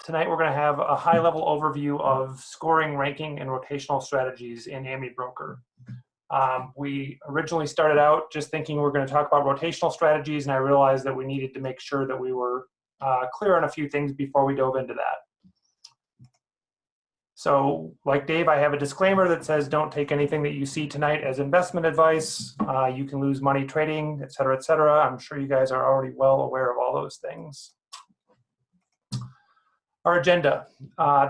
Tonight we're going to have a high-level overview of scoring, ranking, and rotational strategies in AmiBroker. We originally started out just thinking we're going to talk about rotational strategies, and I realized that we needed to make sure that we were clear on a few things before we dove into that. So, like Dave, I have a disclaimer that says don't take anything that you see tonight as investment advice. You can lose money trading, et cetera, et cetera. I'm sure you guys are already well aware of all those things. Our agenda.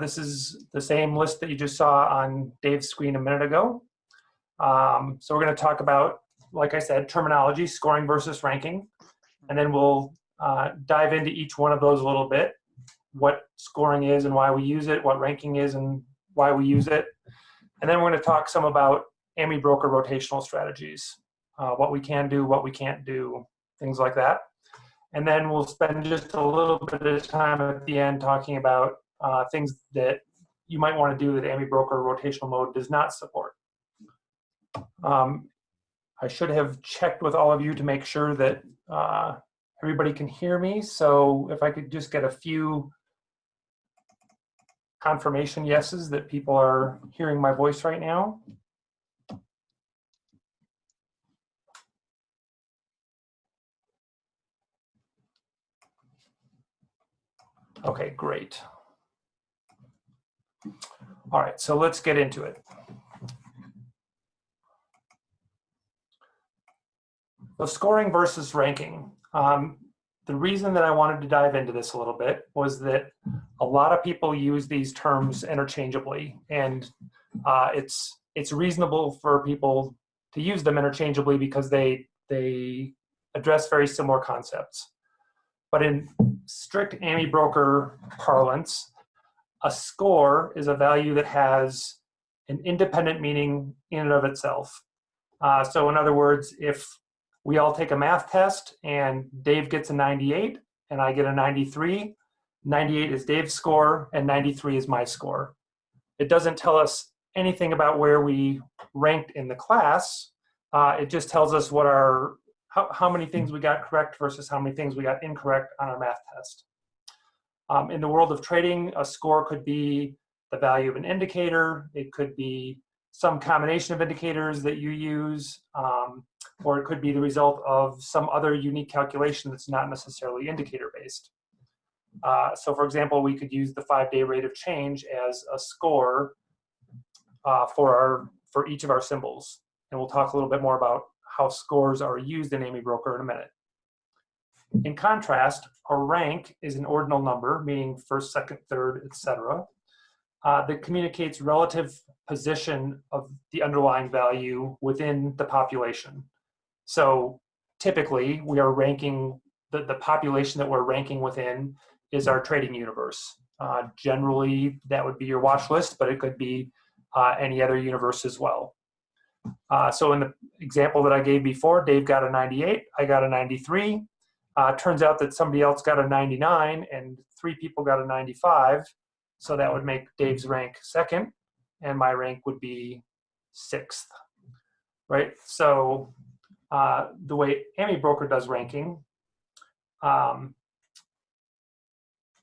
This is the same list that you just saw on Dave's screen a minute ago. So we're going to talk about, like I said, terminology, scoring versus ranking. And then we'll dive into each one of those a little bit. What scoring is and why we use it, what ranking is and why we use it. And then we're going to talk some about AmiBroker rotational strategies, what we can do, what we can't do, things like that. And then we'll spend just a little bit of time at the end talking about things that you might want to do that AmiBroker rotational mode does not support. I should have checked with all of you to make sure that everybody can hear me. So if I could just get a few confirmation yeses that people are hearing my voice right now. Okay, great. All right, so let's get into it. So scoring versus ranking. The reason that I wanted to dive into this a little bit was that a lot of people use these terms interchangeably, and it's reasonable for people to use them interchangeably because they address very similar concepts. But in strict AmiBroker parlance, a score is a value that has an independent meaning in and of itself. So in other words, if we all take a math test and Dave gets a 98 and I get a 93, 98 is Dave's score and 93 is my score. It doesn't tell us anything about where we ranked in the class. It just tells us what our how many things we got correct versus how many things we got incorrect on our math test. In the world of trading, a score could be the value of an indicator. It could be some combination of indicators that you use, or it could be the result of some other unique calculation that's not necessarily indicator-based. So for example, we could use the 5-day rate of change as a score for each of our symbols. And we'll talk a little bit more about how scores are used in AmiBroker in a minute. In contrast, a rank is an ordinal number, meaning first, second, third, etc., that communicates relative position of the underlying value within the population. So typically, we are ranking, the population that we're ranking within is our trading universe. Generally, that would be your watch list, but it could be any other universe as well. So in the example that I gave before, Dave got a 98, I got a 93. Turns out that somebody else got a 99 and 3 people got a 95. So that would make Dave's rank second and my rank would be 6th, right? So the way AmiBroker does ranking,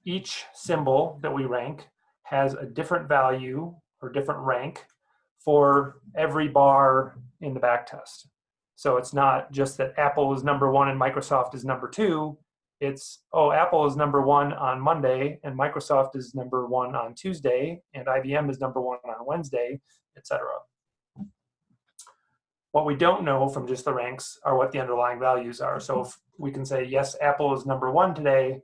each symbol that we rank has a different value or different rank for every bar in the backtest. So it's not just that Apple is number 1 and Microsoft is number 2. It's, oh, Apple is number 1 on Monday and Microsoft is number 1 on Tuesday and IBM is number 1 on Wednesday, etc. What we don't know from just the ranks are what the underlying values are. So if we can say, yes, Apple is number 1 today,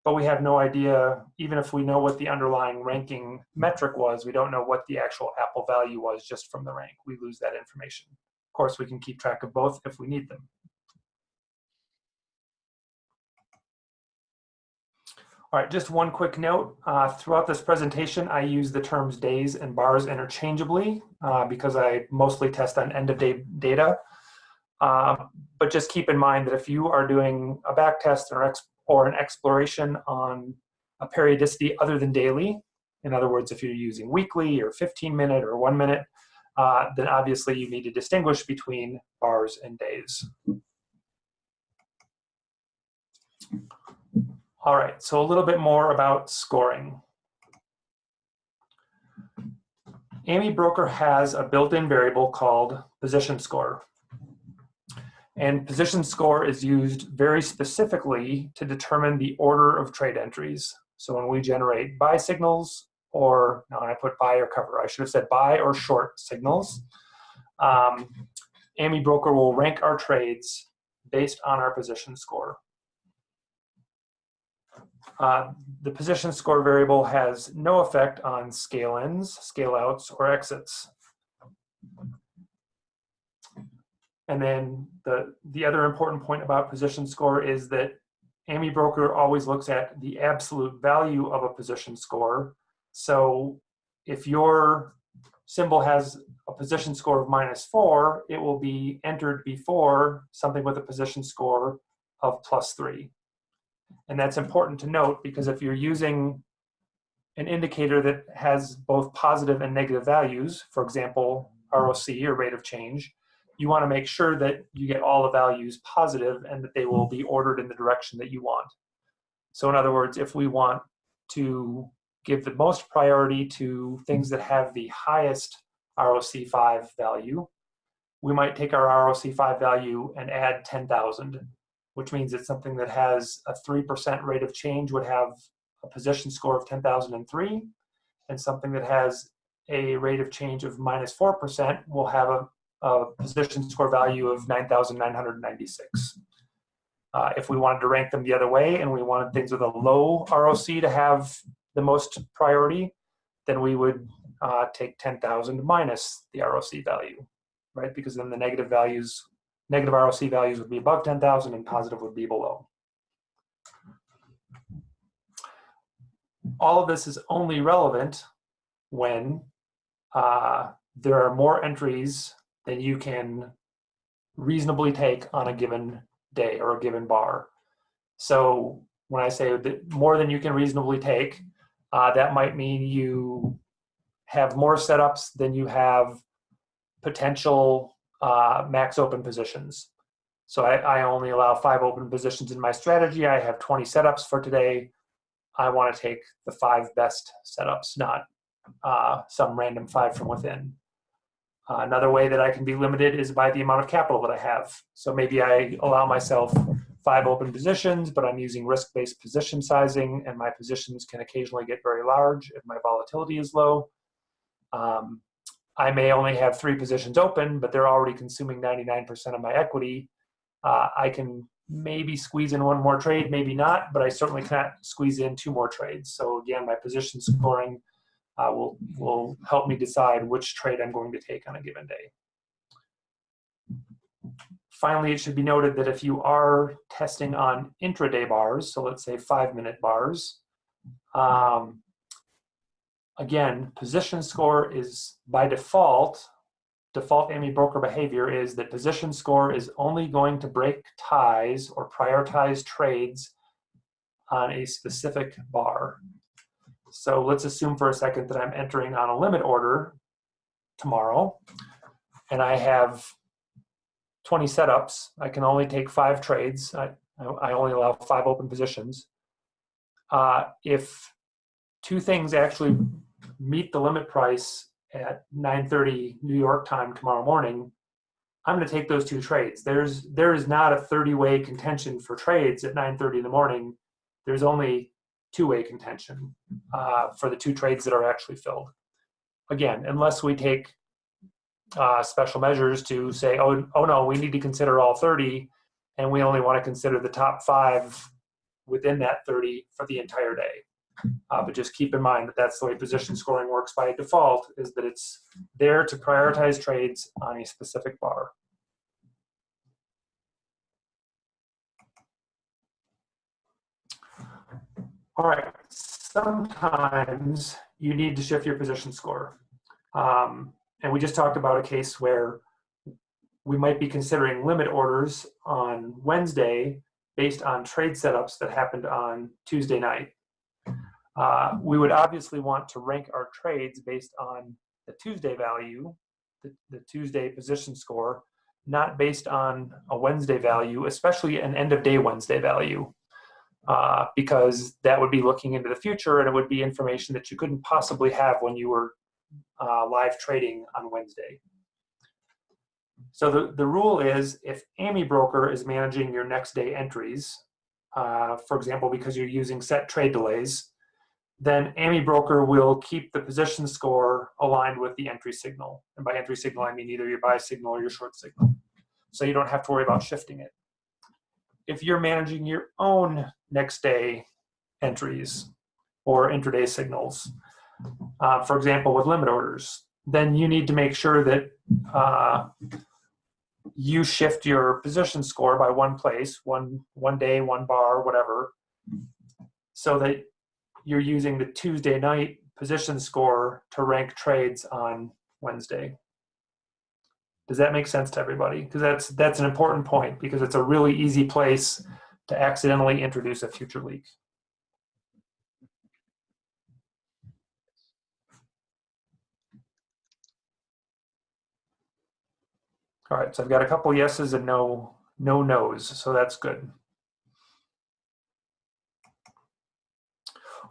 but we have no idea, even if we know what the underlying ranking metric was, we don't know what the actual Apple value was just from the rank. We lose that information. Of course, we can keep track of both if we need them. All right, just one quick note. Throughout this presentation, I use the terms days and bars interchangeably because I mostly test on end-of-day data. But just keep in mind that if you are doing a back test or an exploration on a periodicity other than daily, in other words, if you're using weekly or 15-minute or 1 minute, then obviously you need to distinguish between bars and days. All right, so a little bit more about scoring. AmiBroker has a built-in variable called position score. And position score is used very specifically to determine the order of trade entries. So when we generate buy signals, or no, I put buy or cover, I should have said buy or short signals, AmiBroker will rank our trades based on our position score. The position score variable has no effect on scale ins, scale outs, or exits. And then the other important point about position score is that AmiBroker always looks at the absolute value of a position score. So if your symbol has a position score of -4, it will be entered before something with a position score of +3. And that's important to note because if you're using an indicator that has both positive and negative values, for example, ROC or rate of change, you want to make sure that you get all the values positive and that they will be ordered in the direction that you want. So in other words, if we want to give the most priority to things that have the highest ROC5 value, we might take our ROC5 value and add 10,000, which means that something that has a 3% rate of change would have a position score of 10,003, and something that has a rate of change of -4% will have a position score value of 9,996. If we wanted to rank them the other way and we wanted things with a low ROC to have the most priority, then we would take 10,000 minus the ROC value, right? Because then the negative ROC values would be above 10,000 and positive would be below. All of this is only relevant when there are more entries than you can reasonably take on a given day or a given bar. So when I say that more than you can reasonably take, that might mean you have more setups than you have potential max open positions. So I only allow 5 open positions in my strategy. I have 20 setups for today. I want to take the 5 best setups, not some random 5 from within. Another way that I can be limited is by the amount of capital that I have. So maybe I allow myself 5 open positions, but I'm using risk-based position sizing, and my positions can occasionally get very large if my volatility is low. I may only have 3 positions open, but they're already consuming 99% of my equity. I can maybe squeeze in 1 more trade, maybe not, but I certainly cannot squeeze in 2 more trades. So again, my position scoring will help me decide which trade I'm going to take on a given day. Finally, it should be noted that if you are testing on intraday bars, so let's say 5-minute bars, again, position score is by default AmiBroker behavior is that position score is only going to break ties or prioritize trades on a specific bar. So let's assume for a second that I'm entering on a limit order tomorrow, and I have 20 setups. I can only take 5 trades. I only allow 5 open positions. If 2 things actually meet the limit price at 9:30 New York time tomorrow morning, I'm going to take those 2 trades. There is not a 30-way contention for trades at 9:30 in the morning. There's only 2-way contention for the 2 trades that are actually filled. Again, unless we take special measures to say, oh no, we need to consider all 30, and we only want to consider the top 5 within that 30 for the entire day. But just keep in mind that that's the way position scoring works by default, is that it's there to prioritize trades on a specific bar. All right, sometimes you need to shift your position score. And we just talked about a case where we might be considering limit orders on Wednesday based on trade setups that happened on Tuesday night. We would obviously want to rank our trades based on the Tuesday value, the Tuesday position score, not based on a Wednesday value, especially an end of day Wednesday value. because that would be looking into the future, and it would be information that you couldn't possibly have when you were live trading on Wednesday. So the rule is, if AmiBroker is managing your next day entries, for example, because you're using set trade delays, then AmiBroker will keep the position score aligned with the entry signal. And by entry signal, I mean either your buy signal or your short signal. So you don't have to worry about shifting it. If you're managing your own next day entries or intraday signals, for example, with limit orders, then you need to make sure that you shift your position score by one place, one day, one bar, whatever, so that you're using the Tuesday night position score to rank trades on Wednesday. Does that make sense to everybody? Because that's an important point, because it's a really easy place to accidentally introduce a future leak. All right, so I've got a couple yeses and no nos, so that's good.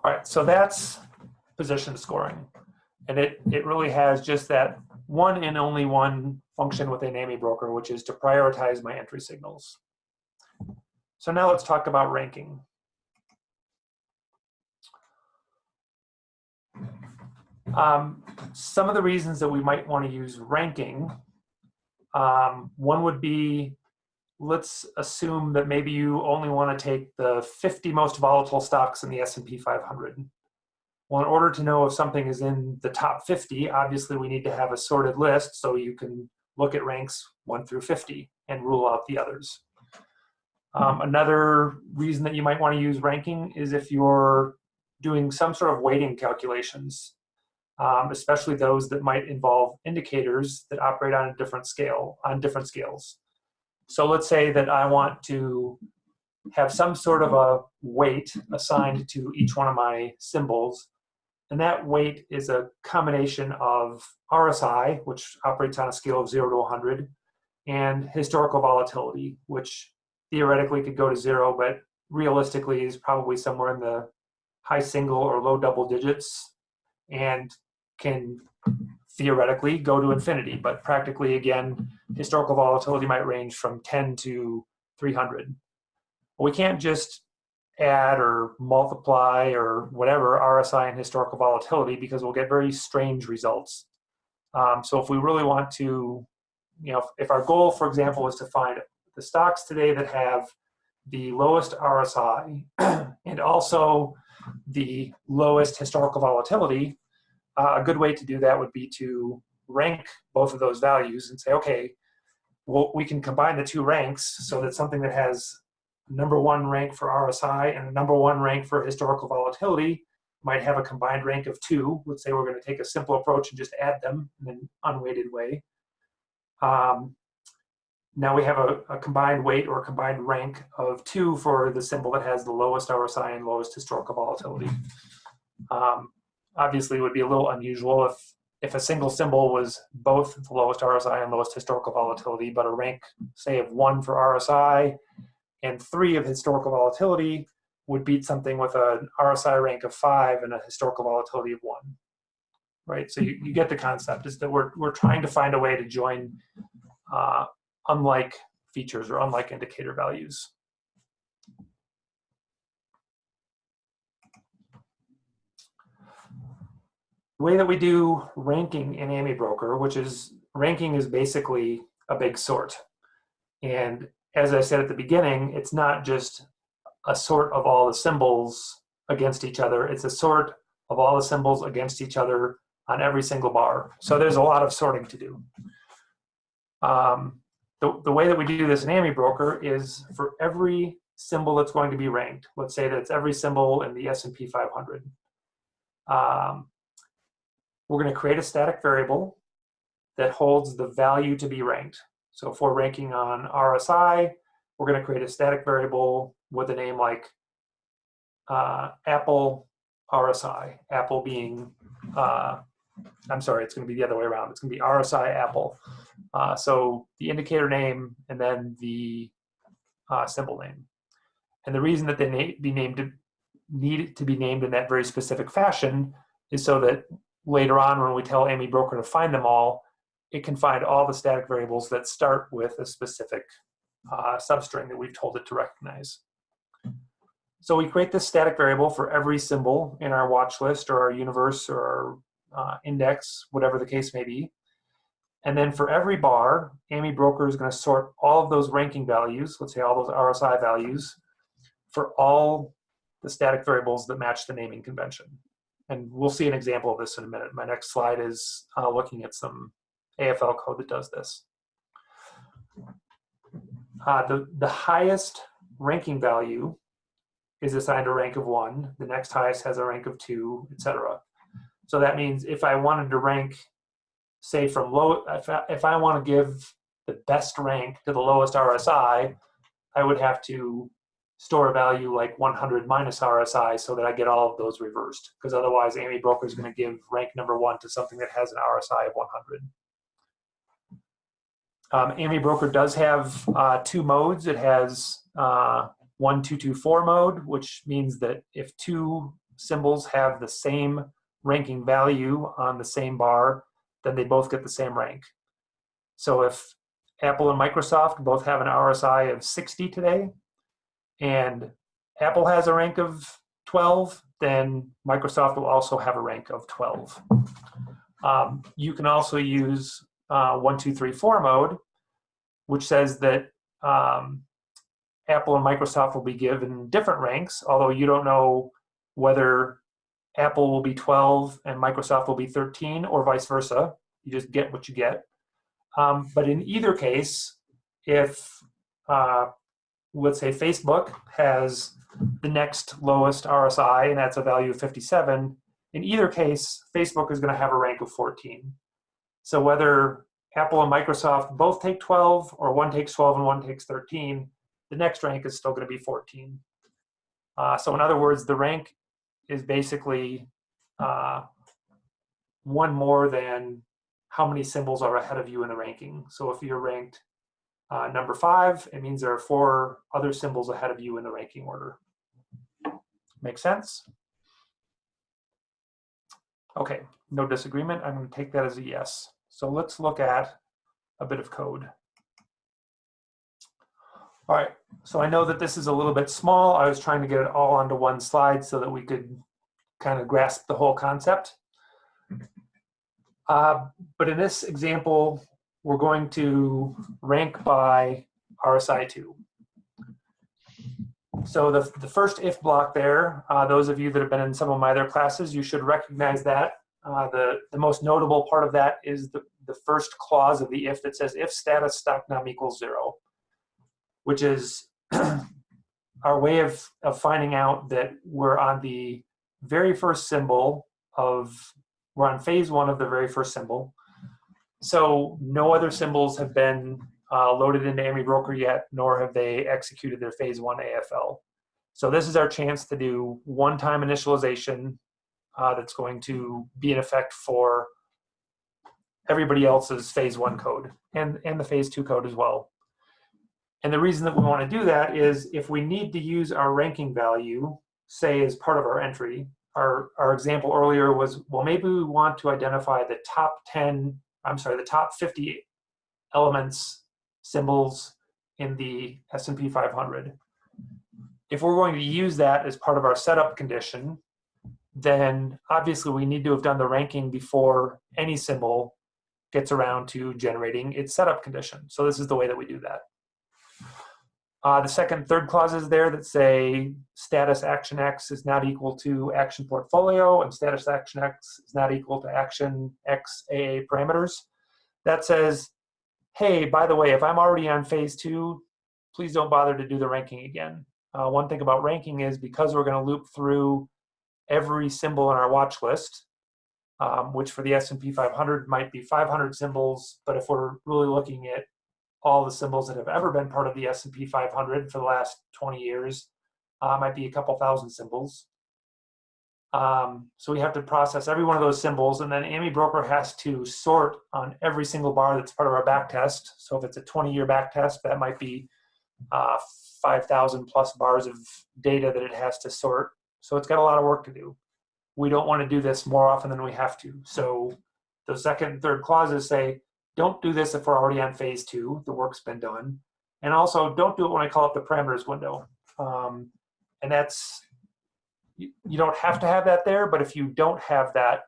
All right, so that's position scoring. And it really has just that one and only one function within AmiBroker, which is to prioritize my entry signals. So now let's talk about ranking. Some of the reasons that we might want to use ranking, one would be, let's assume that maybe you only want to take the 50 most volatile stocks in the S&P 500. Well, in order to know if something is in the top 50, obviously we need to have a sorted list so you can look at ranks 1 through 50 and rule out the others. Another reason that you might want to use ranking is if you're doing some sort of weighting calculations, especially those that might involve indicators that operate on a different scale, on different scales. So let's say that I want to have some sort of a weight assigned to each one of my symbols. And that weight is a combination of RSI, which operates on a scale of 0 to 100, and historical volatility, which theoretically could go to 0, but realistically is probably somewhere in the high single or low double digits, and can theoretically go to infinity. But practically, again, historical volatility might range from 10 to 300. We can't just add or multiply or whatever RSI and historical volatility, because we'll get very strange results. So if we really want to, if our goal, for example, is to find the stocks today that have the lowest RSI and also the lowest historical volatility, a good way to do that would be to rank both of those values and say, okay, well, we can combine the two ranks so that something that has #1 rank for RSI and a #1 rank for historical volatility might have a combined rank of 2. Let's say we're going to take a simple approach and just add them in an unweighted way. Now we have a combined weight or a combined rank of 2 for the symbol that has the lowest RSI and lowest historical volatility. Obviously, it would be a little unusual if a single symbol was both the lowest RSI and lowest historical volatility, but a rank, say, of 1 for RSI and 3 of historical volatility would beat something with an RSI rank of 5 and a historical volatility of 1, right? So you get the concept, is that we're trying to find a way to join unlike features or unlike indicator values. The way that we do ranking in AmiBroker, ranking is basically a big sort. And as I said at the beginning, it's not just a sort of all the symbols against each other. It's a sort of all the symbols against each other on every single bar. So there's a lot of sorting to do. The way that we do this in AmiBroker is for every symbol that's going to be ranked, let's say that it's every symbol in the S&P 500. We're going to create a static variable that holds the value to be ranked. So if we're ranking on RSI, we're going to create a static variable with a name like Apple RSI. Apple being, I'm sorry, it's going to be the other way around. It's going to be RSI Apple. So the indicator name and then the symbol name. And the reason that they need to be named in that very specific fashion is so that later on when we tell AmiBroker to find them all, it can find all the static variables that start with a specific substring that we've told it to recognize. So we create this static variable for every symbol in our watch list or our universe or our index, whatever the case may be. And then for every bar, AmiBroker is going to sort all of those ranking values, let's say all those RSI values, for all the static variables that match the naming convention. And we'll see an example of this in a minute. My next slide is looking at some AFL code that does this. The highest ranking value is assigned a rank of 1. The next highest has a rank of 2, etc. So that means if I wanted to rank, say from low, if I want to give the best rank to the lowest RSI, I would have to store a value like 100 minus RSI so that I get all of those reversed, because otherwise AmiBroker is going to give rank number 1 to something that has an RSI of 100. AmiBroker does have 2 modes. It has 1, 2, 2, 4 mode, which means that if 2 symbols have the same ranking value on the same bar, then they both get the same rank. So if Apple and Microsoft both have an RSI of 60 today, and Apple has a rank of 12, then Microsoft will also have a rank of 12. You can also use 1, 2, 3, 4 mode, which says that Apple and Microsoft will be given different ranks, although you don't know whether Apple will be 12 and Microsoft will be 13 or vice versa. You just get what you get. But in either case, if let's say Facebook has the next lowest RSI and that's a value of 57, in either case, Facebook is going to have a rank of 14. So whether Apple and Microsoft both take 12 or one takes 12 and one takes 13, the next rank is still going to be 14. So in other words, the rank is basically one more than how many symbols are ahead of you in the ranking. So if you're ranked number 5, it means there are 4 other symbols ahead of you in the ranking order. Make sense? Okay, no disagreement. I'm going to take that as a yes. So let's look at a bit of code. All right, so I know that this is a little bit small. I was trying to get it all onto one slide so that we could kind of grasp the whole concept. But in this example, we're going to rank by RSI 2. So the first if block there, those of you that have been in some of my other classes, you should recognize that. The most notable part of that is the first clause of the if that says if status stock num equals 0, which is our way of finding out that we're on the very first symbol of, we're on phase 1 of the very first symbol. So no other symbols have been loaded into AmiBroker yet, nor have they executed their phase 1 AFL. So this is our chance to do one-time initialization that's going to be in effect for everybody else's phase 1 code and the phase 2 code as well. And the reason that we want to do that is if we need to use our ranking value, say as part of our entry, our example earlier was, well, maybe we want to identify the top 50 elements, symbols in the S&P 500. If we're going to use that as part of our setup condition, then obviously we need to have done the ranking before any symbol gets around to generating its setup condition. So this is the way that we do that. The second, third clauses there that say status action X is not equal to action portfolio and status action X is not equal to action X AA parameters. That says, hey, by the way, if I'm already on phase 2, please don't bother to do the ranking again. One thing about ranking is because we're going to loop through every symbol in our watch list, which for the S&P 500 might be 500 symbols, but if we're really looking at all the symbols that have ever been part of the S&P 500 for the last 20 years, might be a couple thousand symbols. So we have to process every one of those symbols, and then AmiBroker has to sort on every single bar that's part of our back test. So if it's a 20-year back test, that might be 5,000 plus bars of data that it has to sort. So it's got a lot of work to do. We don't want to do this more often than we have to. So the second and third clauses say, don't do this if we're already on phase 2, the work's been done. And also don't do it when I call up the parameters window. And that's, you don't have to have that there, but if you don't have that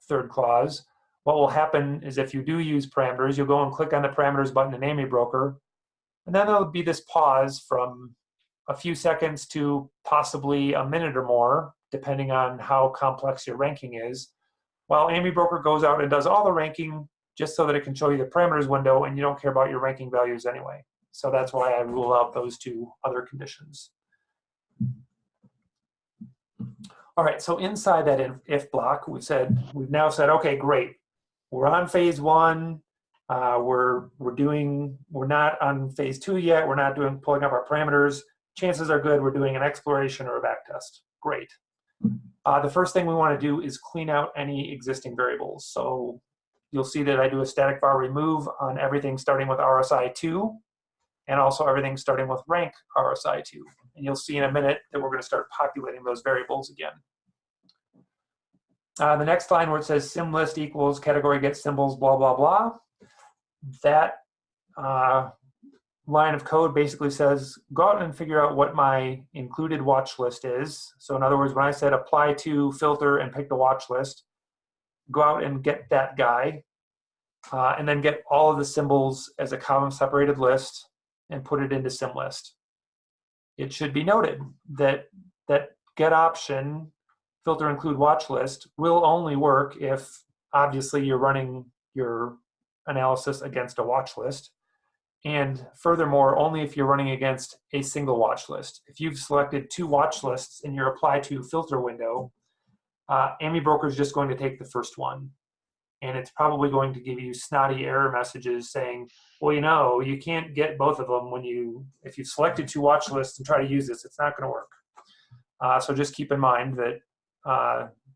third clause, what will happen is if you do use parameters, you'll go and click on the parameters button in AmiBroker, and then there'll be this pause from a few seconds to possibly a minute or more, depending on how complex your ranking is, while AmiBroker goes out and does all the ranking just so that it can show you the parameters window and you don't care about your ranking values anyway. So that's why I rule out those two other conditions. All right, so inside that if block, we've now said, okay, great. We're on phase 1. We're not on phase 2 yet. We're not pulling up our parameters. Chances are good we're doing an exploration or a backtest. Great. The first thing we want to do is clean out any existing variables. So you'll see that I do a static var remove on everything starting with RSI2 and also everything starting with rank RSI2. And you'll see in a minute that we're going to start populating those variables again. The next line where it says symlist equals category get symbols, blah, blah, blah. That line of code basically says, go out and figure out what my included watch list is. So in other words, when I said apply to filter and pick the watch list, go out and get that guy, and then get all of the symbols as a column separated list and put it into symlist. It should be noted that that get option, filter include watch list, will only work if obviously you're running your analysis against a watch list. And furthermore, only if you're running against a single watch list. If you've selected 2 watch lists in your apply to filter window, AmiBroker is just going to take the first one. And it's probably going to give you snotty error messages saying, well, you know, you can't get both of them if you've selected 2 watch lists and try to use this, it's not going to work. So just keep in mind that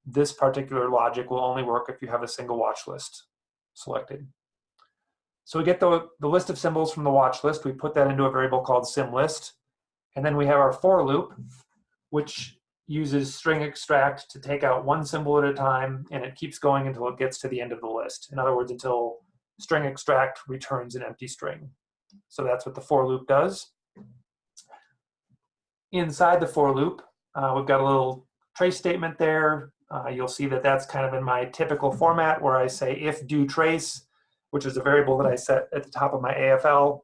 this particular logic will only work if you have a single watch list selected. So we get the list of symbols from the watch list. We put that into a variable called symlist. And then we have our for loop, which uses string extract to take out one symbol at a time, and it keeps going until it gets to the end of the list. In other words, until string extract returns an empty string. So that's what the for loop does. Inside the for loop, we've got a little trace statement there. You'll see that that's kind of in my typical format where I say if do trace, which is a variable that I set at the top of my AFL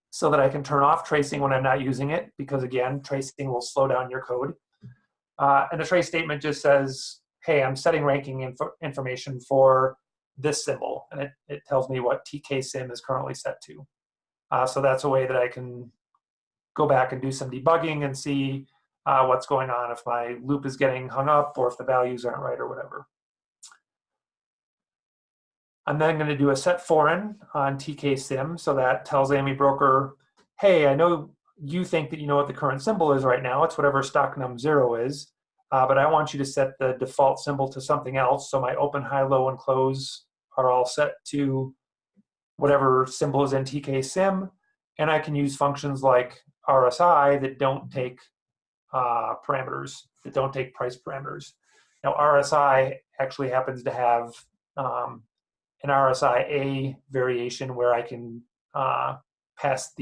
so that I can turn off tracing when I'm not using it, because again, tracing will slow down your code. And the trace statement just says, hey, I'm setting ranking information for this symbol, and it tells me what TK-sim is currently set to. So that's a way that I can go back and do some debugging and see what's going on if my loop is getting hung up or if the values aren't right or whatever. I'm then going to do a set foreign on TK-sim, so that tells AmiBroker, hey, I know you think that you know what the current symbol is right now. It's whatever stock num 0 is, but I want you to set the default symbol to something else. So my open, high, low, and close are all set to whatever symbol is in TK-sim, and I can use functions like RSI that don't take parameters, that don't take price parameters. Now RSI actually happens to have an RSI-A variation where I can pass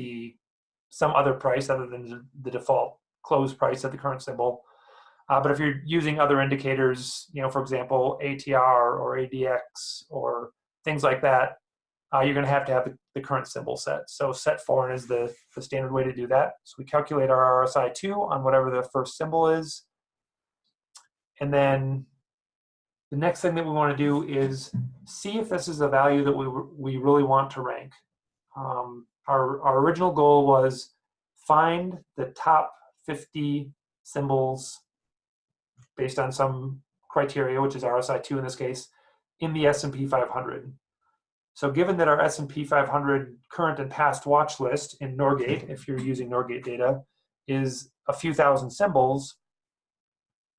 some other price other than the default close price of the current symbol. But if you're using other indicators, for example, ATR or ADX or things like that, you're going to have the current symbol set. So set foreign is the standard way to do that. So we calculate our RSI2 on whatever the first symbol is. And then the next thing that we want to do is see if this is a value that we really want to rank. Our original goal was find the top 50 symbols based on some criteria, which is RSI2 in this case, in the S&P 500. So given that our S&P 500 current and past watch list in Norgate, if you're using Norgate data, is a few thousand symbols,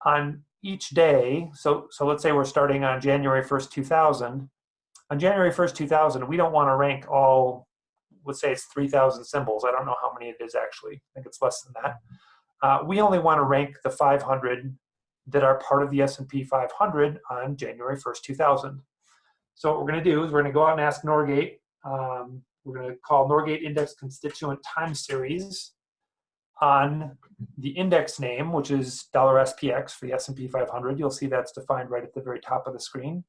on each day, so let's say we're starting on January 1st, 2000. On January 1st, 2000, we don't want to rank all let's say it's 3,000 symbols. I don't know how many it is actually. I think it's less than that. We only want to rank the 500 that are part of the S&P 500 on January 1st, 2000. So what we're going to do is we're going to go out and ask Norgate. We're going to call Norgate index constituent time series on the index name, which is $SPX for the S&P 500. You'll see that's defined right at the very top of the screen.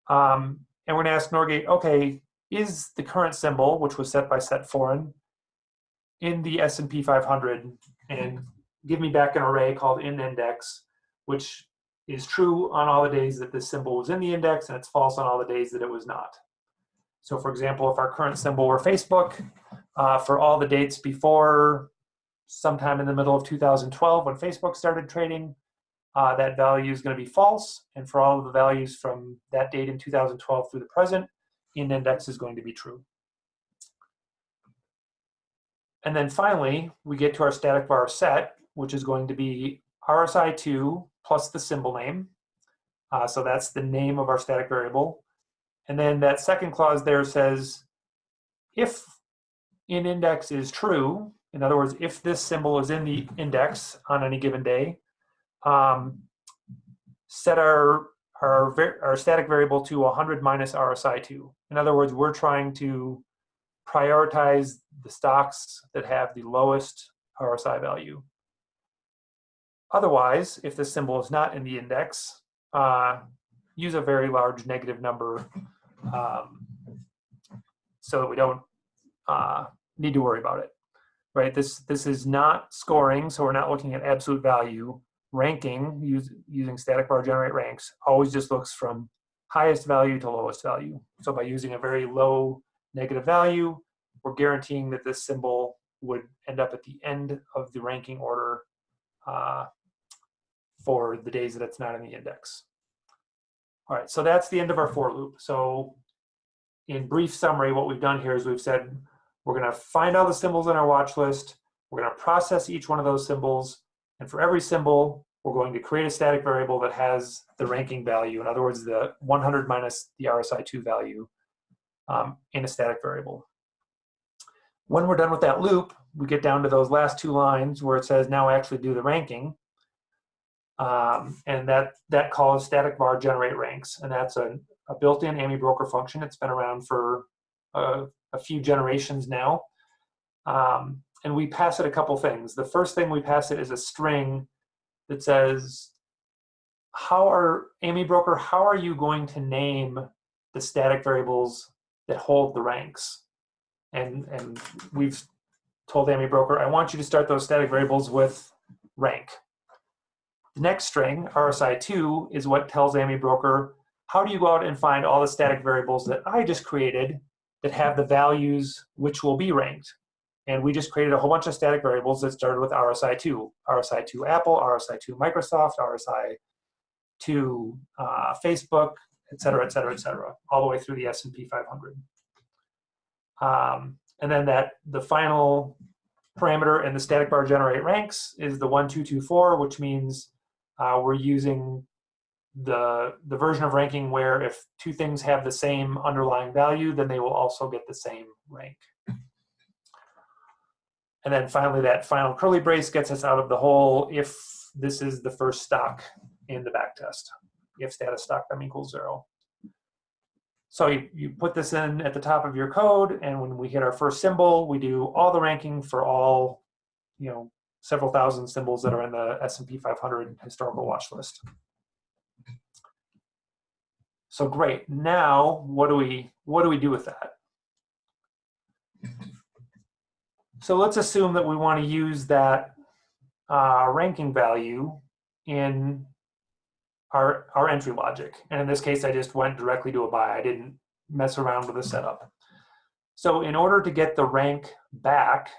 And we're going to ask Norgate, okay, is the current symbol, which was set by set foreign, in the S&P 500, and give me back an array called inIndex, which is true on all the days that this symbol was in the index, and it's false on all the days that it was not. So for example, if our current symbol were Facebook, for all the dates before sometime in the middle of 2012 when Facebook started trading, that value is going to be false. And for all of the values from that date in 2012 through the present, inIndex is going to be true. And then finally, we get to our static var set, which is going to be RSI2 plus the symbol name. So that's the name of our static variable. And then that second clause there says, if inIndex is true, in other words, if this symbol is in the index on any given day, set our static variable to 100 minus RSI2. In other words, we're trying to prioritize the stocks that have the lowest RSI value. Otherwise, if this symbol is not in the index, use a very large negative number so that we don't need to worry about it. Right? This is not scoring, so we're not looking at absolute value. Ranking, using static var generate ranks, always just looks from highest value to lowest value. So by using a very low negative value, we're guaranteeing that this symbol would end up at the end of the ranking order for the days that it's not in the index. All right, so that's the end of our for loop. So in brief summary, what we've done here is we've said we're going to find all the symbols in our watch list. We're going to process each one of those symbols. And for every symbol, we're going to create a static variable that has the ranking value. In other words, the 100 minus the RSI2 value in a static variable. When we're done with that loop, we get down to those last two lines where it says, now actually do the ranking. And that calls static var generate ranks. And that's a built-in AmiBroker function. It's been around for a few generations now. And we pass it a couple things. The first thing we pass it is a string that says, AmiBroker, how are you going to name the static variables that hold the ranks? And we've told AmiBroker, I want you to start those static variables with rank. The next string, RSI2, is what tells AmiBroker, how do you go out and find all the static variables that I just created that have the values which will be ranked? And we just created a whole bunch of static variables that started with RSI2. RSI2 Apple, RSI2 Microsoft, RSI2 Facebook, et cetera, all the way through the S&P 500. And then the final parameter in the static var generate ranks is the 1224, which means we're using the version of ranking where if two things have the same underlying value, then they will also get the same rank. And then finally, that final curly brace gets us out of the hole if this is the first stock in the backtest, if status stock them equals 0. So you put this in at the top of your code, and when we hit our first symbol, we do all the ranking for all, several thousand symbols that are in the S&P 500 historical watch list. So great. Now, what do we do with that? So let's assume that we want to use that ranking value in our entry logic. And in this case, I just went directly to a buy. I didn't mess around with the setup. So in order to get the rank back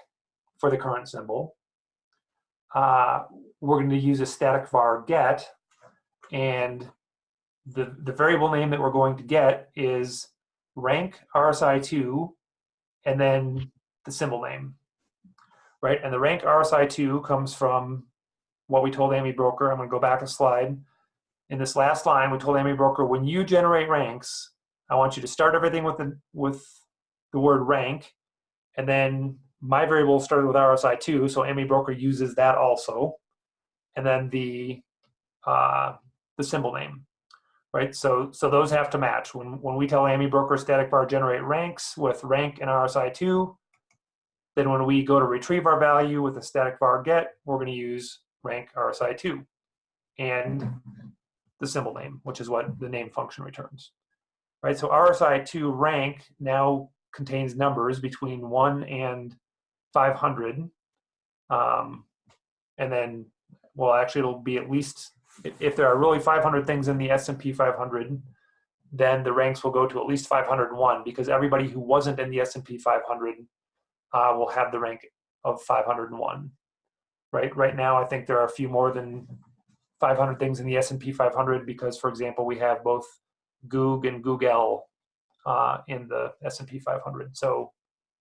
for the current symbol, we're going to use a static var get. And the variable name that we're going to get is rank RSI2 and then the symbol name. Right? And the rank RSI2 comes from what we told AmiBroker. I'm going to go back a slide. In this last line, we told AmiBroker, when you generate ranks, I want you to start everything with the word rank, and then my variable started with RSI2, so AmiBroker uses that also, and then the symbol name, right? So those have to match. When we tell AmiBroker static var generate ranks with rank and RSI2, then when we go to retrieve our value with a static var get, we're going to use rank RSI2 and the symbol name, which is what the name function returns, right? So RSI2 rank now contains numbers between 1 and 500, and then, well, actually it'll be at least, if there are really 500 things in the S&P 500, then the ranks will go to at least 501, because everybody who wasn't in the S&P 500 will have the rank of 501, right? Right now, I think there are a few more than 500 things in the S&P 500 because, for example, we have both Goog and Google in the S&P 500. So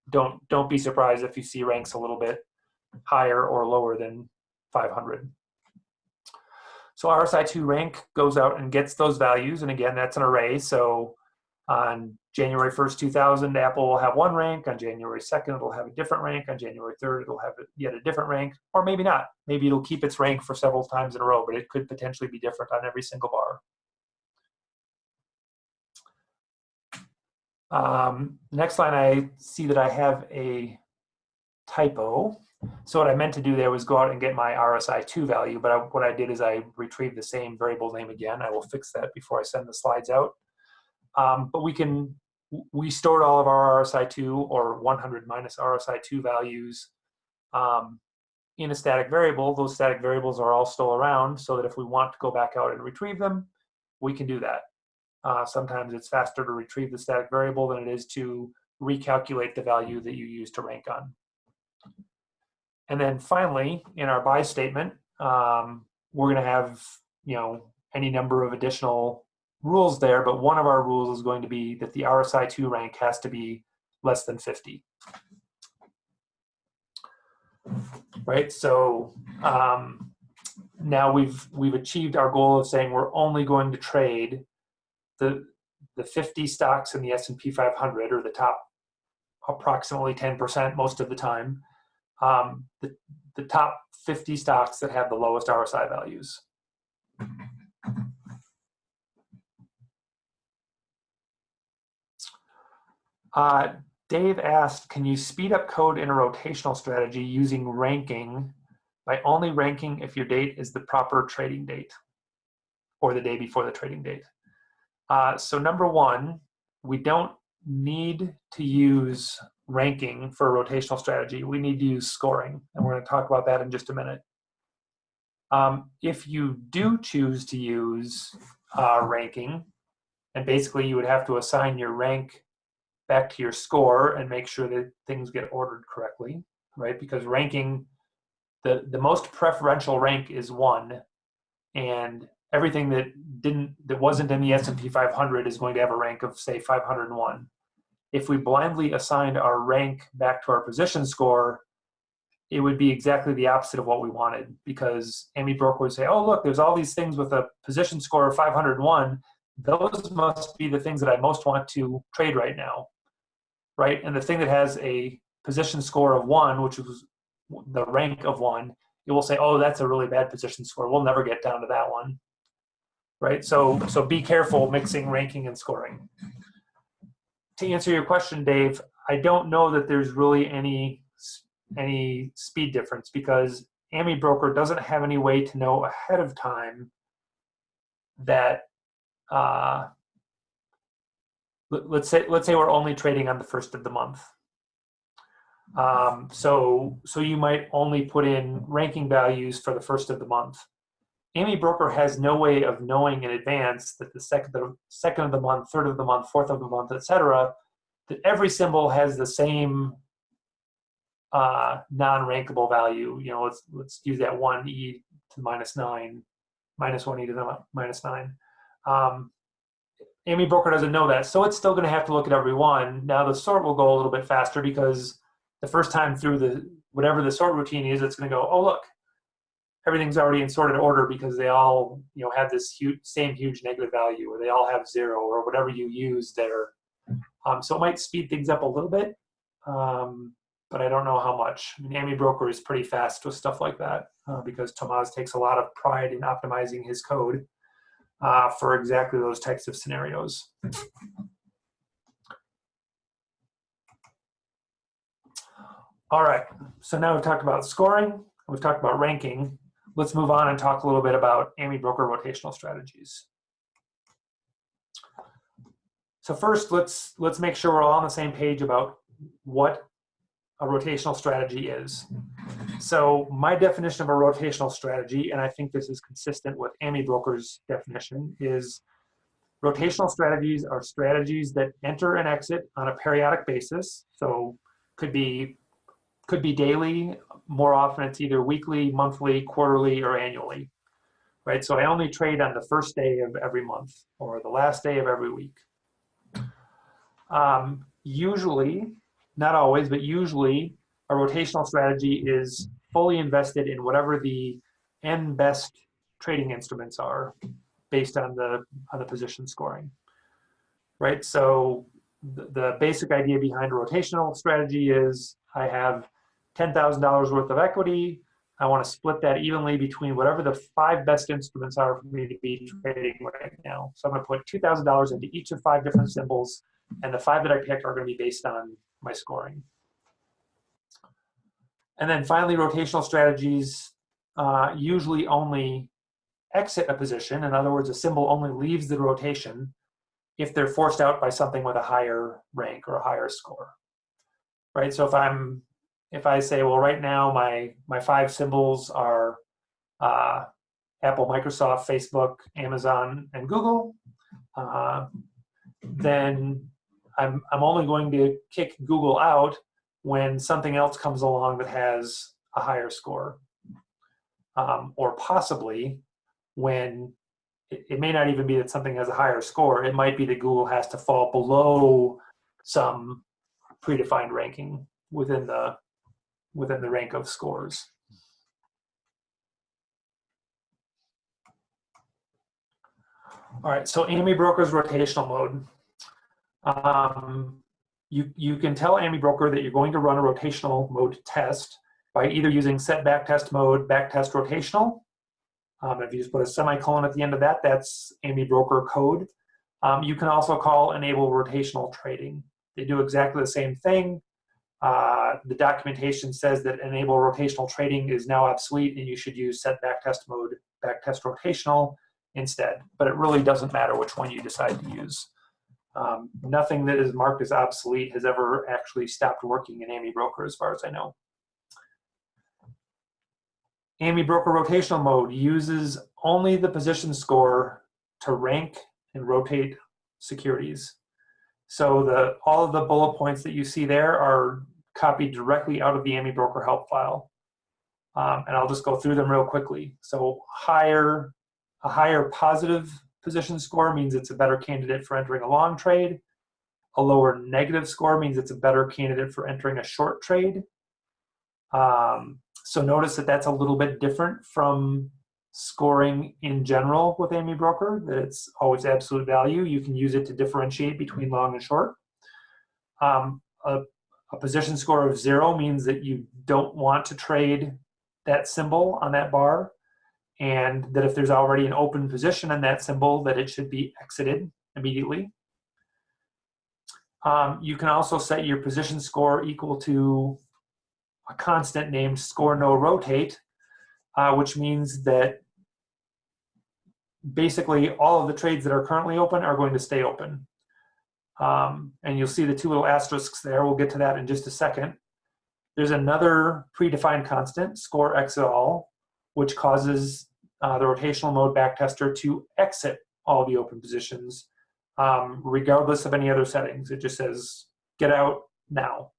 don't be surprised if you see ranks a little bit higher or lower than 500. So RSI2 rank goes out and gets those values, and again, that's an array. So on January 1st, 2000, Apple will have one rank. On January 2nd, it'll have a different rank. On January 3rd, it'll have yet a different rank, or maybe not. Maybe it'll keep its rank for several times in a row, but it could potentially be different on every single bar. Next line, I see that I have a typo. So what I meant to do there was go out and get my RSI2 value, but what I did is I retrieved the same variable name again. I will fix that before I send the slides out. But we stored all of our RSI2 or 100 minus RSI2 values in a static variable. Those static variables are all still around, so that if we want to go back out and retrieve them, we can do that. Sometimes it's faster to retrieve the static variable than it is to recalculate the value that you use to rank on. And then finally, in our by statement, we're going to have, any number of additional rules there, but one of our rules is going to be that the RSI2 rank has to be less than 50. Right, so now we've achieved our goal of saying we're only going to trade the 50 stocks in the S&P 500, or the top approximately 10% most of the time, the top 50 stocks that have the lowest RSI values. Dave asked, can you speed up code in a rotational strategy using ranking by only ranking if your date is the proper trading date or the day before the trading date? So number one, we don't need to use ranking for a rotational strategy. We need to use scoring, and we're going to talk about that in just a minute. If you do choose to use ranking, and basically you would have to assign your rank back to your score and make sure that things get ordered correctly, right? Because ranking, the most preferential rank is 1, and everything that wasn't in the S&P 500 is going to have a rank of, say, 501. If we blindly assigned our rank back to our position score, it would be exactly the opposite of what we wanted, because AmiBroker would say, oh, look, there's all these things with a position score of 501. Those must be the things that I most want to trade right now, right? And the thing that has a position score of 1, which was the rank of 1, it will say, oh, that's a really bad position score. We'll never get down to that one, right? So be careful mixing ranking and scoring. To answer your question, Dave, I don't know that there's really any speed difference, because AmiBroker doesn't have any way to know ahead of time that let's say we're only trading on the 1st of the month. So you might only put in ranking values for the 1st of the month. AmiBroker has no way of knowing in advance that the second of the month, 3rd of the month, 4th of the month, etc., that every symbol has the same non-rankable value. Let's use that 1e to the -9, -1e to the -9. AmiBroker doesn't know that, so it's still going to have to look at every one. Now the sort will go a little bit faster, because the first time through whatever the sort routine is, it's going to go, oh look, everything's already in sorted order, because they all have this same huge negative value, or they all have 0, or whatever you use there So it might speed things up a little bit, but I don't know how much. I mean, AmiBroker is pretty fast with stuff like that because Tomas takes a lot of pride in optimizing his code for exactly those types of scenarios. All right, so now we've talked about scoring, we've talked about ranking. Let's move on and talk a little bit about AmiBroker rotational strategies. So first, let's make sure we're all on the same page about what a rotational strategy is. So my definition of a rotational strategy, and I think this is consistent with AmiBroker's definition, is rotational strategies are strategies that enter and exit on a periodic basis. So could be daily. More often it's either weekly, monthly, quarterly, or annually, right? So I only trade on the first day of every month or the last day of every week. Usually, not always, but usually a rotational strategy is fully invested in whatever the n best trading instruments are based on the position scoring, right? So the basic idea behind a rotational strategy is I have $10,000 worth of equity. I want to split that evenly between whatever the 5 best instruments are for me to be trading right now. So I'm going to put $2,000 into each of 5 different symbols, and the 5 that I pick are going to be based on my scoring. And then finally, rotational strategies usually only exit a position. In other words, a symbol only leaves the rotation if they're forced out by something with a higher rank or a higher score, right? So if I say, well, right now my 5 symbols are Apple, Microsoft, Facebook, Amazon, and Google, then I'm only going to kick Google out when something else comes along that has a higher score, or possibly when it may not even be that something has a higher score. It might be that Google has to fall below some predefined ranking within the rank of scores. All right, so AmiBroker's rotational mode. You can tell AmiBroker that you're going to run a rotational mode test by either using set backtest mode, backtest rotational. If you just put a semicolon at the end of that, that's AmiBroker code. You can also call enable rotational trading. They do exactly the same thing. The documentation says that enable rotational trading is now obsolete and you should use set backtest mode, backtest rotational instead. But it really doesn't matter which one you decide to use. Nothing that is marked as obsolete has ever actually stopped working in AmiBroker as far as I know. AmiBroker rotational mode uses only the position score to rank and rotate securities. So all of the bullet points that you see there are copied directly out of the AmiBroker help file. And I'll just go through them real quickly. So a higher positive position score means it's a better candidate for entering a long trade. A lower negative score means it's a better candidate for entering a short trade. So notice that that's a little bit different from scoring in general with AmiBroker, that it's always absolute value. You can use it to differentiate between long and short. A position score of 0 means that you don't want to trade that symbol on that bar, and that if there's already an open position in that symbol, that it should be exited immediately. You can also set your position score equal to a constant named score no rotate, which means that basically all of the trades that are currently open are going to stay open. And you'll see the 2 little asterisks there. We'll get to that in just a second. There's another predefined constant, score exit all, which causes the rotational mode backtester to exit all the open positions, regardless of any other settings. It just says, get out now.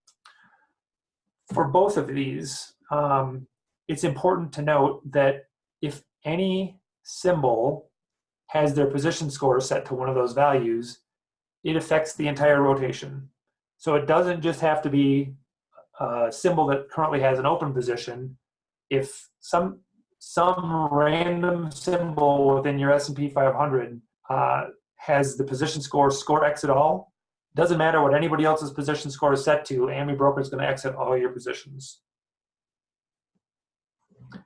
For both of these, it's important to note that if any symbol has their position score set to one of those values, it affects the entire rotation. So it doesn't just have to be a symbol that currently has an open position. If some random symbol within your S&P 500 has the position score exit all, Doesn't matter what anybody else's position score is set to, AmiBroker is going to exit all your positions.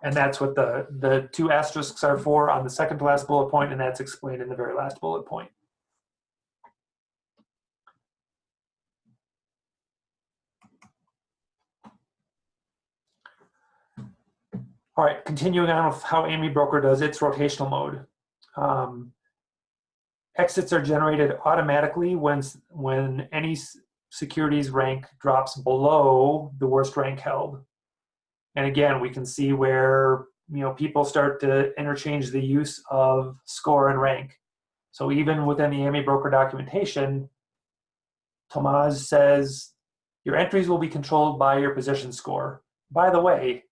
And that's what the two asterisks are for on the second to last bullet point, and that's explained in the very last bullet point. All right, continuing on with how AmiBroker does its rotational mode. Exits are generated automatically when any security's rank drops below the worst rank held. And again, we can see where people start to interchange the use of score and rank. So even within the AmiBroker documentation, Tomaz says your entries will be controlled by your position score. By the way,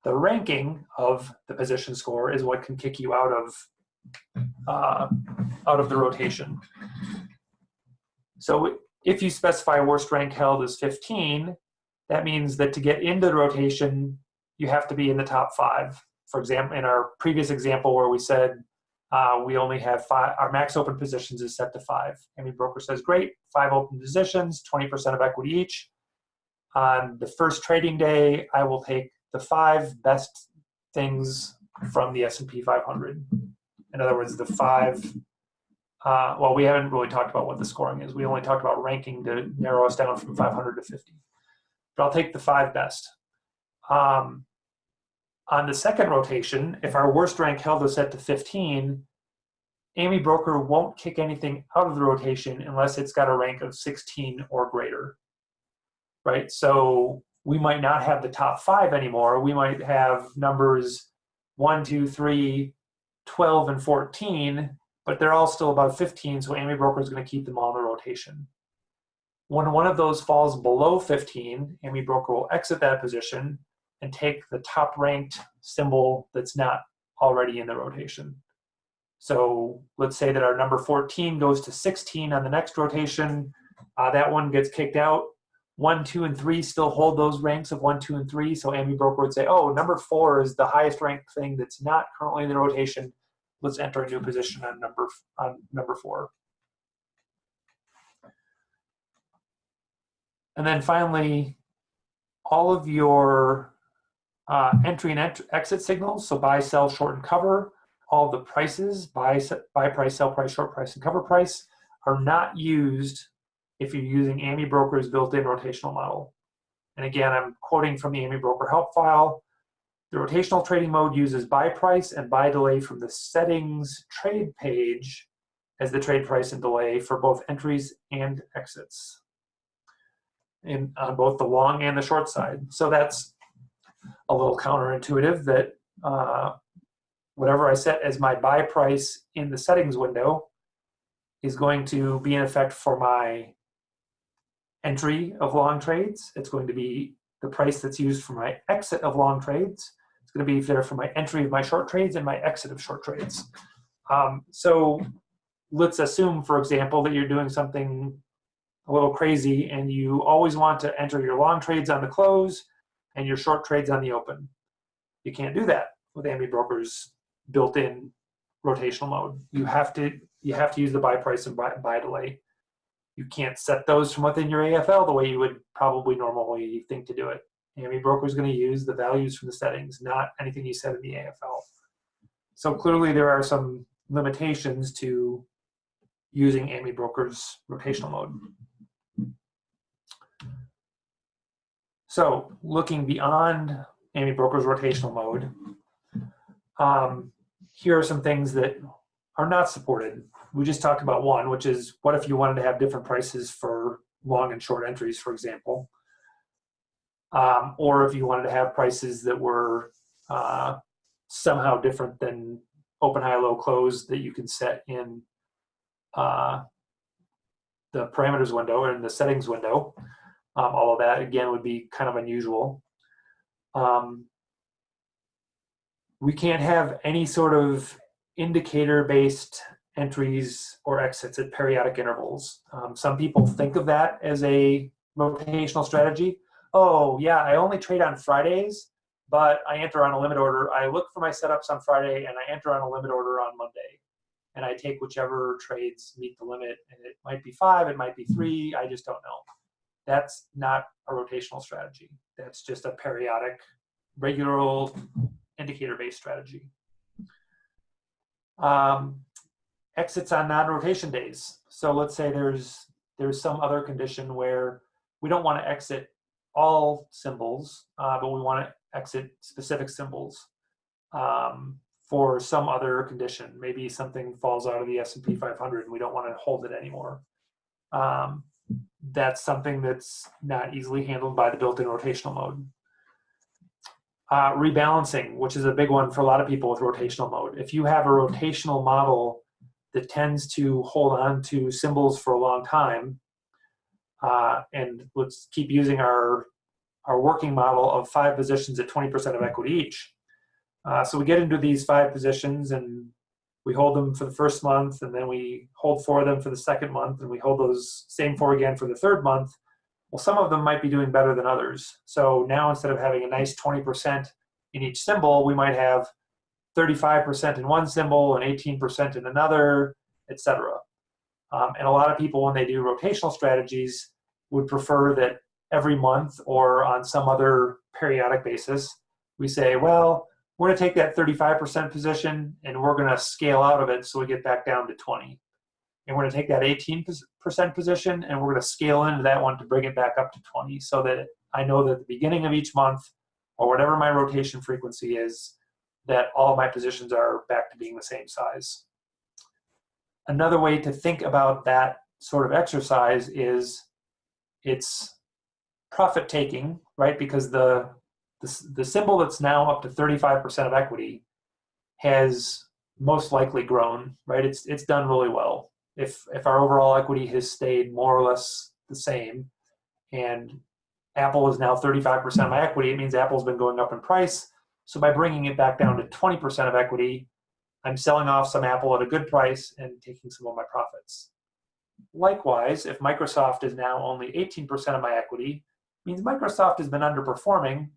the ranking of the position score is what can kick you out of the rotation. So if you specify worst rank held as 15, that means that to get into the rotation, you have to be in the top 5. For example, in our previous example where we said we only have 5, our max open positions is set to 5. AmiBroker says, great, 5 open positions, 20% of equity each. On the first trading day, I will take the 5 best things from the S&P 500. In other words, the 5, well, we haven't really talked about what the scoring is. We only talked about ranking to narrow us down from 500 to 50. But I'll take the 5 best. On the second rotation, if our worst rank held is set to 15, AmiBroker won't kick anything out of the rotation unless it's got a rank of 16 or greater, right? So we might not have the top 5 anymore. We might have numbers 1, 2, 3, 12, and 14, but they're all still above 15, so AmiBroker is going to keep them all in the rotation. When one of those falls below 15, AmiBroker will exit that position and take the top ranked symbol that's not already in the rotation. So let's say that our number 14 goes to 16 on the next rotation. That one gets kicked out. 1, 2, and 3 still hold those ranks of 1, 2, and 3. So AmiBroker would say, oh, number 4 is the highest ranked thing that's not currently in the rotation. Let's enter a new position on number 4. And then finally, all of your entry and exit signals, so buy, sell, short, and cover, all the prices, buy price, sell price, short price, and cover price, are not used if you're using AmiBroker's built-in rotational model. And again, I'm quoting from the AmiBroker help file. The rotational trading mode uses buy price and buy delay from the settings trade page as the trade price and delay for both entries and exits on both the long and the short side. So that's a little counterintuitive that whatever I set as my buy price in the settings window is going to be in effect for my entry of long trades. It's going to be the price that's used for my exit of long trades. It's going to be there for my entry of my short trades and my exit of short trades. So let's assume, for example, that you're doing something a little crazy and you always want to enter your long trades on the close and your short trades on the open. You can't do that with AmiBroker's built-in rotational mode. You have to use the buy price and buy delay. You can't set those from within your AFL the way you would probably normally think to do it. AmiBroker is going to use the values from the settings, not anything you set in the AFL. So clearly there are some limitations to using AmiBroker's rotational mode. So looking beyond AmiBroker's rotational mode, here are some things that are not supported. We just talked about one, which is what if you wanted to have different prices for long and short entries, for example, or if you wanted to have prices that were somehow different than open, high, low, close that you can set in the parameters window or in the settings window. All of that, again, would be kind of unusual. We can't have any sort of indicator-based entries or exits at periodic intervals. Some people think of that as a rotational strategy. Oh, yeah, I only trade on Fridays, but I enter on a limit order. I look for my setups on Friday, and I enter on a limit order on Monday. and I take whichever trades meet the limit, and it might be 5, it might be 3, I just don't know. That's not a rotational strategy. That's just a periodic, regular old indicator-based strategy. Exits on non-rotation days. So let's say there's some other condition where we don't want to exit all symbols, but we want to exit specific symbols for some other condition. Maybe something falls out of the S&P 500 and we don't want to hold it anymore. That's something that's not easily handled by the built-in rotational mode. Rebalancing, which is a big one for a lot of people with rotational mode. If you have a rotational model that tends to hold on to symbols for a long time, and let's keep using our working model of 5 positions at 20% of equity each. So we get into these 5 positions and we hold them for the first month, and then we hold 4 of them for the second month, and we hold those same 4 again for the third month. Well, some of them might be doing better than others. So now instead of having a nice 20% in each symbol, we might have 35% in one symbol and 18% in another, etc. And a lot of people, when they do rotational strategies, would prefer that every month or on some other periodic basis, we say, well, we're going to take that 35% position and we're going to scale out of it so we get back down to 20. And we're going to take that 18% position and we're going to scale into that one to bring it back up to 20, so that I know that at the beginning of each month, or whatever my rotation frequency is, that all of my positions are back to being the same size. Another way to think about that sort of exercise is it's profit taking, right? Because the symbol that's now up to 35% of equity has most likely grown, right? It's done really well. If our overall equity has stayed more or less the same, and Apple is now 35% of my equity, it means Apple's been going up in price. So by bringing it back down to 20% of equity, I'm selling off some Apple at a good price and taking some of my profits. Likewise, if Microsoft is now only 18% of my equity, it means Microsoft has been underperforming.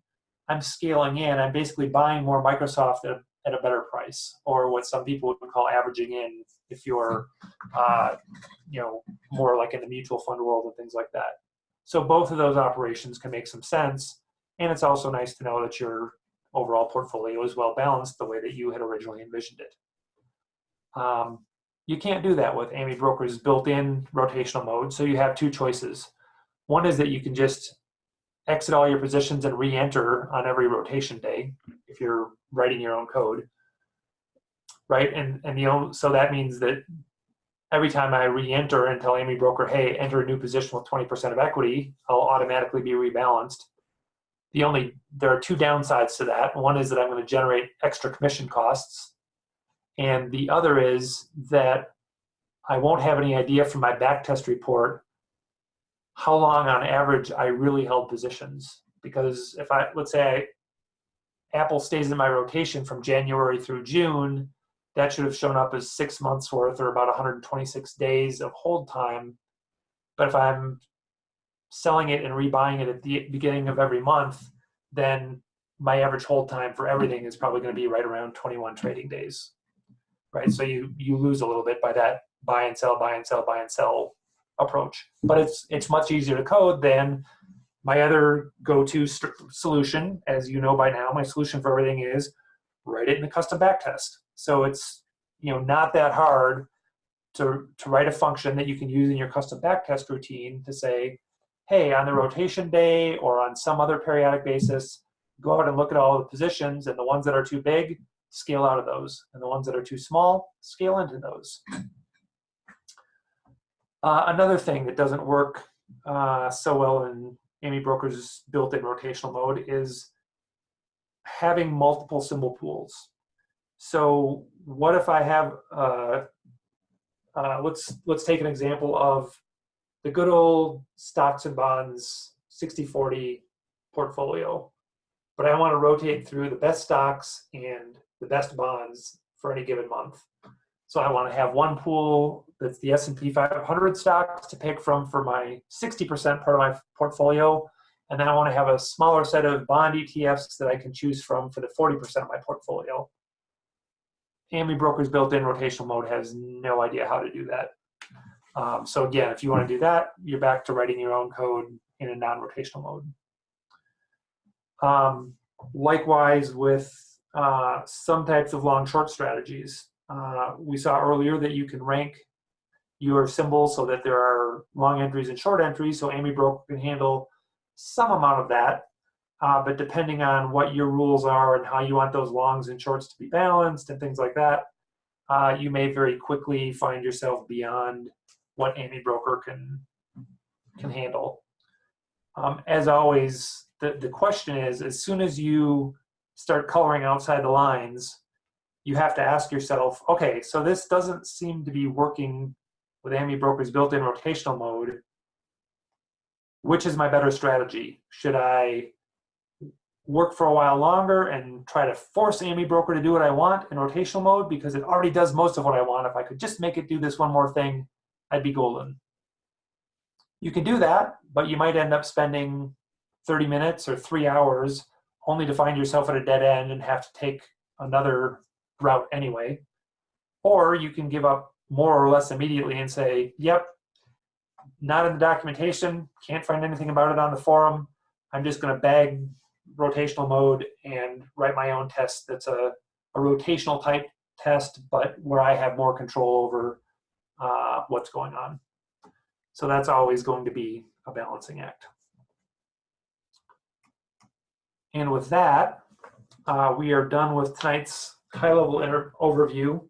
I'm scaling in. I'm basically buying more Microsoft at a better price, or what some people would call averaging in if you're more like in the mutual fund world and things like that. So both of those operations can make some sense, and it's also nice to know that your overall portfolio is well balanced the way that you had originally envisioned it. You can't do that with AmiBroker's built-in rotational mode, so you have 2 choices. One is that you can just exit all your positions and re-enter on every rotation day if you're writing your own code, right? So that means that every time I re-enter and tell AmiBroker, hey, enter a new position with 20% of equity, I'll automatically be rebalanced. There are 2 downsides to that. One is that I'm going to generate extra commission costs, and the other is that I won't have any idea from my backtest report how long on average I really held positions. Because if let's say Apple stays in my rotation from January through June, that should have shown up as 6 months worth, or about 126 days of hold time. But if I'm selling it and rebuying it at the beginning of every month, then my average hold time for everything is probably going to be right around 21 trading days, right? So you lose a little bit by that buy and sell, buy and sell, buy and sell approach. But it's much easier to code than my other go-to solution. As you know by now, my solution for everything is write it in a custom backtest. So it's not that hard to write a function that you can use in your custom backtest routine to say, hey, on the rotation day or on some other periodic basis, go out and look at all the positions, and the ones that are too big, scale out of those, and the ones that are too small, scale into those. Another thing that doesn't work so well in AmiBroker's built-in rotational mode is having multiple symbol pools. So what if I have, let's take an example of the good old stocks and bonds 60-40 portfolio, but I want to rotate through the best stocks and the best bonds for any given month. So I want to have one pool that's the S&P 500 stocks to pick from for my 60% part of my portfolio, and then I want to have a smaller set of bond ETFs that I can choose from for the 40% of my portfolio. AmiBroker's built-in rotational mode has no idea how to do that. So again, if you want to do that, you're back to writing your own code in a non-rotational mode. Likewise with some types of long-short strategies. We saw earlier that you can rank your symbols so that there are long entries and short entries, so AmiBroker can handle some amount of that. But depending on what your rules are and how you want those longs and shorts to be balanced and things like that, you may very quickly find yourself beyond what AmiBroker can handle. As always, the question is, as soon as you start coloring outside the lines, you have to ask yourself, okay, so this doesn't seem to be working with AmiBroker's built-in rotational mode. Which is my better strategy? Should I work for a while longer and try to force AmiBroker to do what I want in rotational mode because it already does most of what I want? If I could just make it do this one more thing, I'd be golden. You can do that, but you might end up spending 30 minutes or 3 hours only to find yourself at a dead end and have to take another route anyway. Or you can give up more or less immediately and say, yep, not in the documentation, can't find anything about it on the forum. I'm just going to bag rotational mode and write my own test that's a rotational type test, but where I have more control over what's going on. So that's always going to be a balancing act. And with that, we are done with tonight's high-level overview